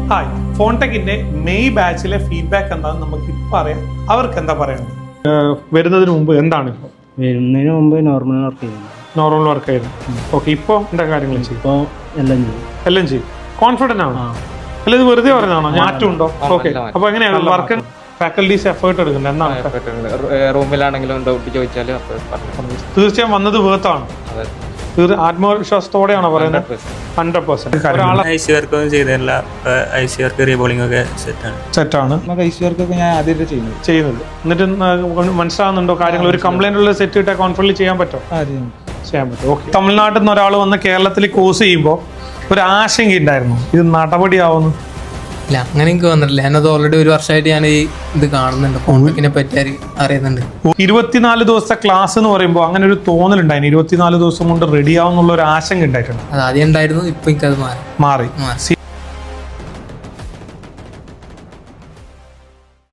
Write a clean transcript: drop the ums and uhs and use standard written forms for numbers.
Hi, ഫോൺടെക്കിന്റെ May ബാച്ചിലെ feedback എന്താണെന്ന് നമുക്ക് ഇപ്പം അറിയാം. അവർക്ക് എന്താ പറയുന്നത്? വരുന്നതിന് മുമ്പ് എന്താണ് ഇപ്പോൾ? വരുന്നതിന് മുമ്പ് നോർമൽ വർക്ക് ചെയ്യുന്നു. നോർമൽ വർക്ക് ആയിരുന്നു. ഓക്കെ, ഇപ്പോൾ എന്താ കാര്യങ്ങൾ ചെയ്യും? ഇപ്പോൾ എല്ലാം ചെയ്യും. എല്ലാം ചെയ്യും. കോൺഫിഡൻ്റ് ആണോ? അല്ല, ഇത് വെറുതെ പറയുന്നതാണോ? മാറ്റമുണ്ടോ? ഓക്കെ, അപ്പോൾ എങ്ങനെയാണ് വർക്ക്? ഫാക്കൽറ്റീസ് എഫേർട്ട് എടുക്കുന്നത് എന്താണ്? റൂമിലാണെങ്കിലും ഡൗട്ട് ചോദിച്ചാൽ തീർച്ചയായും വന്നത് വേർത്താണ്. ആത്മവിശ്വാസത്തോടെയാണോ പറയുന്നത്? 100%. ഒരാളെ ഐസിവർക്കൊന്നും ചെയ്തില്ല. ഐസിവർക്ക് റീബോളിംഗ് ഒക്കെ സെറ്റാണ് ഐസിവർക്കൊക്കെ ഞാൻ ആദ്യമായിട്ട് ചെയ്യുന്നത്. എന്നിട്ട് മനസ്സിലാവുന്നുണ്ടോ കാര്യങ്ങൾ? ഒരു കംപ്ലൈന്റ് ഉള്ള സെറ്റ് ഇട്ടാൽ കോൺഫിഡൻറ്റ്ലി ചെയ്യാൻ പറ്റുമോ? ചെയ്യാൻ പറ്റും. ഓക്കെ, തമിഴ്നാട്ടിൽ നിന്ന് ഒരാൾ വന്ന് കേരളത്തിൽ കോഴ്സ് ചെയ്യുമ്പോൾ ഒരു ആശങ്ക ഉണ്ടായിരുന്നു, ഇത് നടപടിയാവുന്നു? ഇല്ല, അങ്ങനെ എനിക്ക് വന്നിട്ടില്ല. ഞാനത് ഓൾറെഡി ഒരു വർഷമായിട്ട് ഞാൻ ഈ ഇത് കാണുന്നുണ്ട്, ഫോൺടെക്കിനെ പറ്റി അറിയുന്നുണ്ട്. 24 ദിവസത്തെ ക്ലാസ് എന്ന് പറയുമ്പോൾ അങ്ങനെ ഒരു തോന്നലുണ്ടായിരുന്നു, 24 ദിവസം കൊണ്ട് റെഡി ആവുന്നുള്ള ഒരു ആശങ്ക ഉണ്ടായിട്ടുണ്ട്. അത് ആദ്യം ഉണ്ടായിരുന്നു, ഇപ്പൊ എനിക്കത് മാറി.